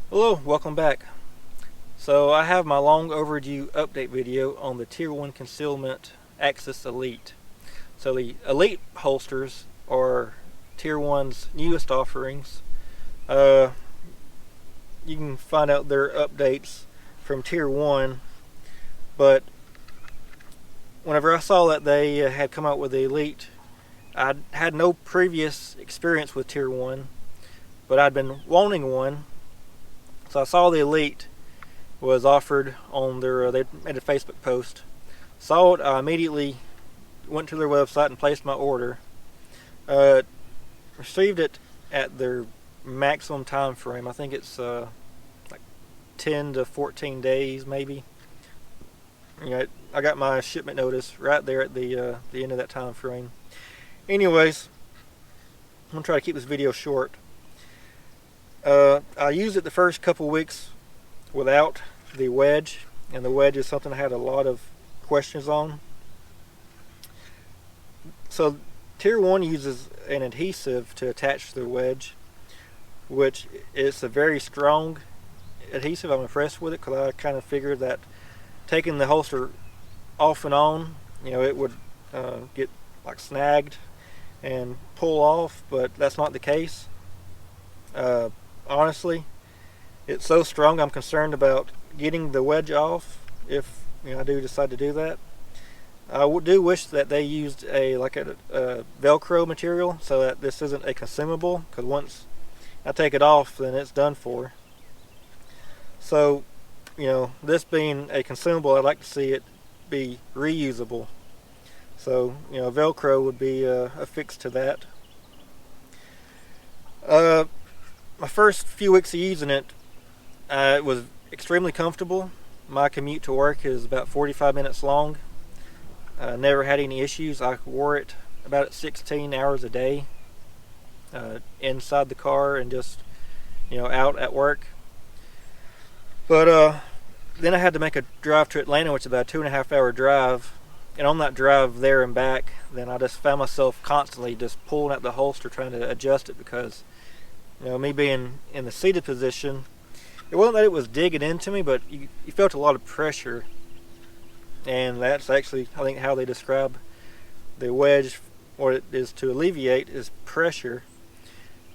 Hello, welcome back. So I have my long overdue update video on the Tier 1 Concealment Axis Elite. So the Elite holsters are Tier 1's newest offerings. You can find out their updates from Tier 1, but whenever I saw that they had come out with the Elite, I had no previous experience with Tier 1, but I'd been wanting one. So I saw the Elite was offered on their, they made a Facebook post. Saw it, I immediately went to their website and placed my order. Received it at their maximum time frame. I think it's like 10 to 14 days maybe. You know, I got my shipment notice right there at the end of that time frame. Anyways, I'm gonna try to keep this video short. I used it the first couple weeks without the wedge, and the wedge is something I had a lot of questions on. So Tier 1 uses an adhesive to attach the wedge, which is a very strong adhesive. I'm impressed with it because I kind of figured that taking the holster off and on, you know, it would get like snagged and pull off, but that's not the case. Honestly, it's so strong I'm concerned about getting the wedge off if I do decide to do that. I do wish that they used a Velcro material so that this isn't a consumable, because once I take it off then it's done for. So this being a consumable, I'd like to see it be reusable. So Velcro would be a fix to that. My first few weeks of using it, it was extremely comfortable. My commute to work is about 45 minutes long. Never had any issues. I wore it about 16 hours a day inside the car and just out at work. But then I had to make a drive to Atlanta, which is about a 2.5 hour drive. And on that drive there and back, then I just found myself constantly just pulling at the holster trying to adjust it, because me being in the seated position, it wasn't that it was digging into me, but you felt a lot of pressure. And that's actually, I think, how they describe the wedge. What it is to alleviate is pressure.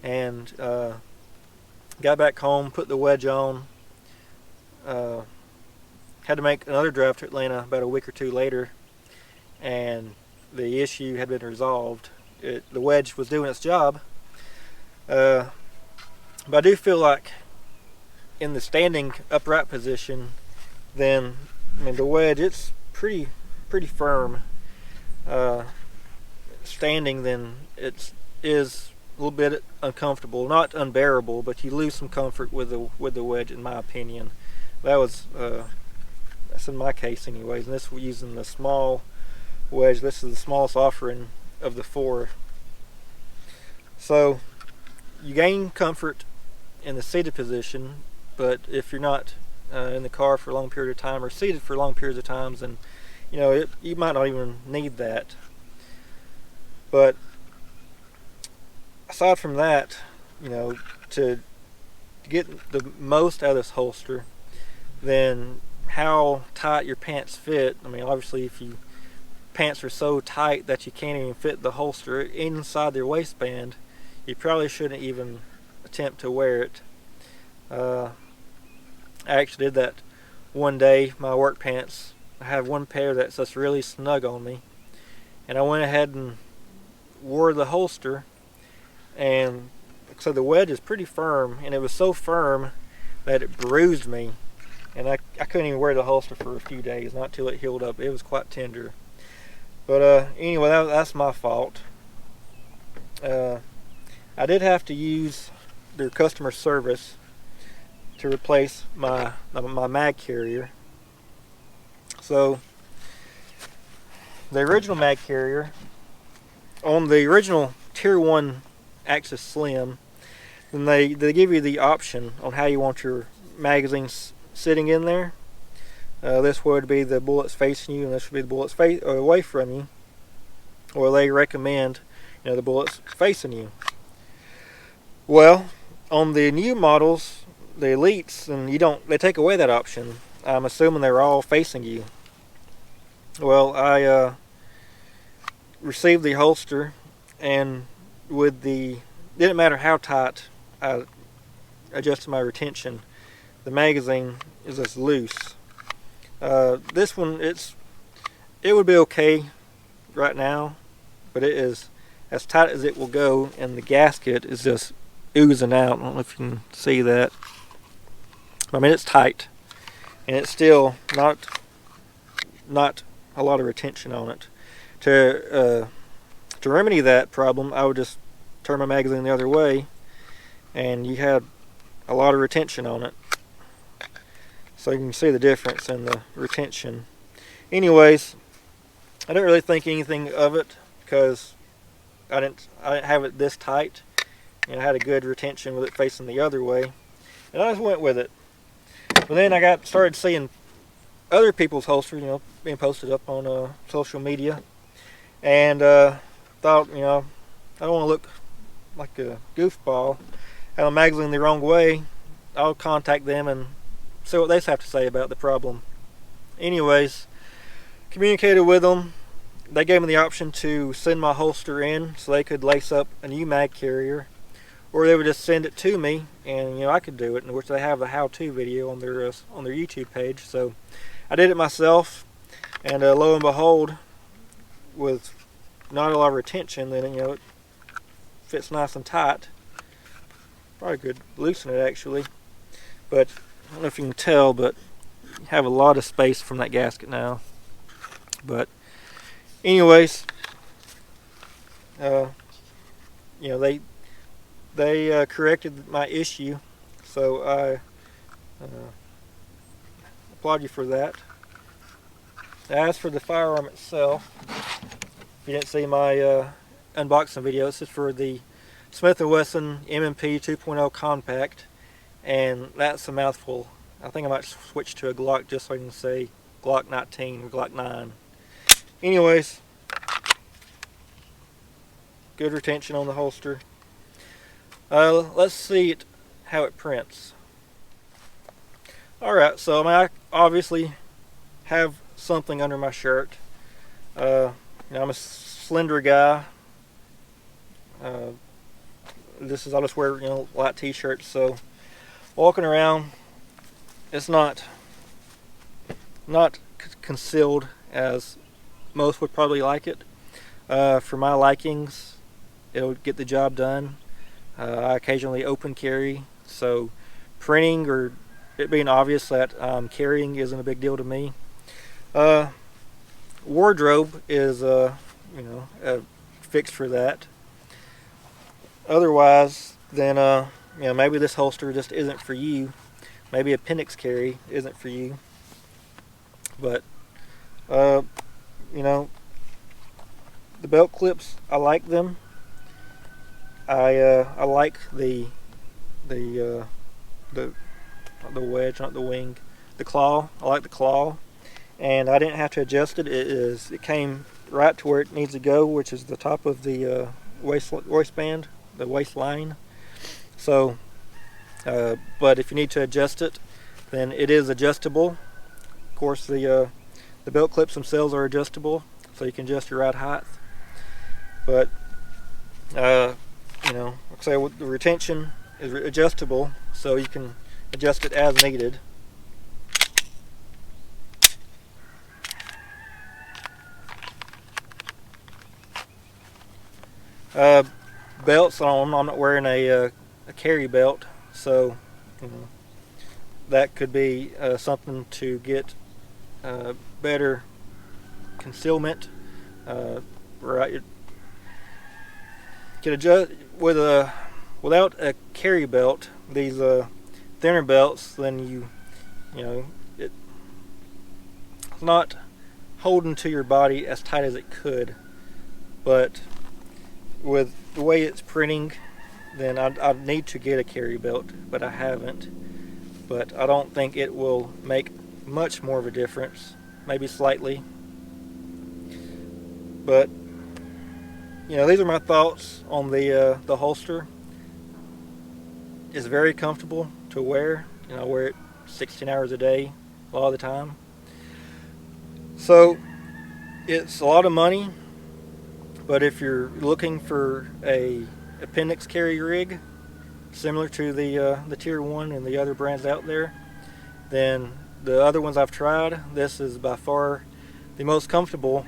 And got back home, put the wedge on, had to make another drive to Atlanta about a week or two later, and the issue had been resolved. The wedge was doing its job. But I do feel like in the standing upright position, then the wedge, it's pretty firm. Standing, then it is a little bit uncomfortable, not unbearable, but you lose some comfort with the wedge, in my opinion. That's in my case anyways. And this, we're using the small wedge. This is the smallest offering of the 4. So you gain comfort in the seated position, but if you're not in the car for a long period of time or seated for long periods of times, then you might not even need that. But aside from that, to get the most out of this holster, then how tight your pants fit. I mean, obviously, if your pants are so tight that you can't even fit the holster inside their waistband, you probably shouldn't even attempt to wear it. I actually did that one day. My work pants, I have one pair that's just really snug on me, and I went ahead and wore the holster, and so the wedge is pretty firm, and it was so firm that it bruised me, and I couldn't even wear the holster for a few days, not till it healed up. It was quite tender. But anyway, that's my fault. I did have to use their customer service to replace my mag carrier. So the original mag carrier, on the original Tier 1 Axis Slim, then they give you the option on how you want your magazines sitting in there. This would be the bullets facing you, and this would be the bullets away from you. Or they recommend, the bullets facing you. Well, on the new models, the Elites, and they take away that option. I'm assuming they're all facing you. Well, I received the holster, and didn't matter how tight I adjusted my retention, the magazine is just loose. This one, it would be okay right now, but it is as tight as it will go, and the gasket is just oozing out. I don't know if you can see that. I mean, it's tight, and it's still not a lot of retention on it. To remedy that problem, I would just turn my magazine the other way, and you had a lot of retention on it. So you can see the difference in the retention. Anyways, I didn't really think anything of it because I didn't have it this tight, and I had a good retention with it facing the other way, and I just went with it. But then I started seeing other people's holsters, being posted up on social media, and thought, I don't want to look like a goofball, have a magazine the wrong way. I'll contact them and see what they have to say about the problem. Anyways, communicated with them. They gave me the option to send my holster in so they could lace up a new mag carrier, or they would just send it to me, and I could do it, in which they have a how-to video on their YouTube page. So I did it myself, and lo and behold, with not a lot of retention, then it fits nice and tight. Probably could loosen it actually, but I don't know if you can tell, but you have a lot of space from that gasket now. But anyways, they corrected my issue, so I applaud you for that. As for the firearm itself, if you didn't see my unboxing video, this is for the Smith & Wesson M&P 2.0 Compact, and that's a mouthful. I think I might switch to a Glock just so I can say Glock 19 or Glock 9. Anyways, good retention on the holster. Let's see how it prints. Alright, so I obviously have something under my shirt. I'm a slender guy. I'll just wear light t-shirts, so walking around, it's not concealed as most would probably like it. For my likings, it'll get the job done. I occasionally open carry, so printing or it being obvious that I'm carrying isn't a big deal to me. Wardrobe is fixed for that. Otherwise, then maybe this holster just isn't for you. Maybe appendix carry isn't for you. But the belt clips, I like them. I like the wedge, not the wing, the claw. I like the claw, and I didn't have to adjust it. It came right to where it needs to go, which is the top of the waistband, the waistline. So, but if you need to adjust it, then it is adjustable. Of course, the belt clips themselves are adjustable, so you can adjust your ride height. But like I say, the retention is adjustable, so you can adjust it as needed. Belts, I'm not wearing a carry belt, so that could be something to get better concealment. Right, can adjust without a carry belt. These thinner belts, then it's not holding to your body as tight as it could. But with the way it's printing, then I need to get a carry belt, but I haven't. But I don't think it will make much more of a difference, maybe slightly. But these are my thoughts on the holster. It's very comfortable to wear. I wear it 16 hours a day a lot of the time. So it's a lot of money, but if you're looking for a appendix carry rig similar to the Tier 1 and the other brands out there, then the other ones I've tried, this is by far the most comfortable.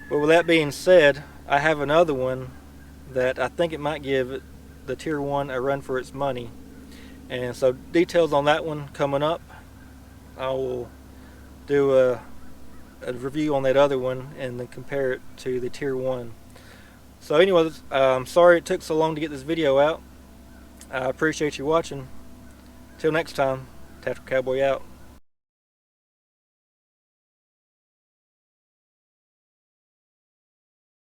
But with that being said, I have another one that I think it might give the Tier 1 a run for its money. And so details on that one coming up. I will do a review on that other one and then compare it to the Tier 1. So anyways, I'm sorry it took so long to get this video out. I appreciate you watching. Till next time, Tactical Cowboy out.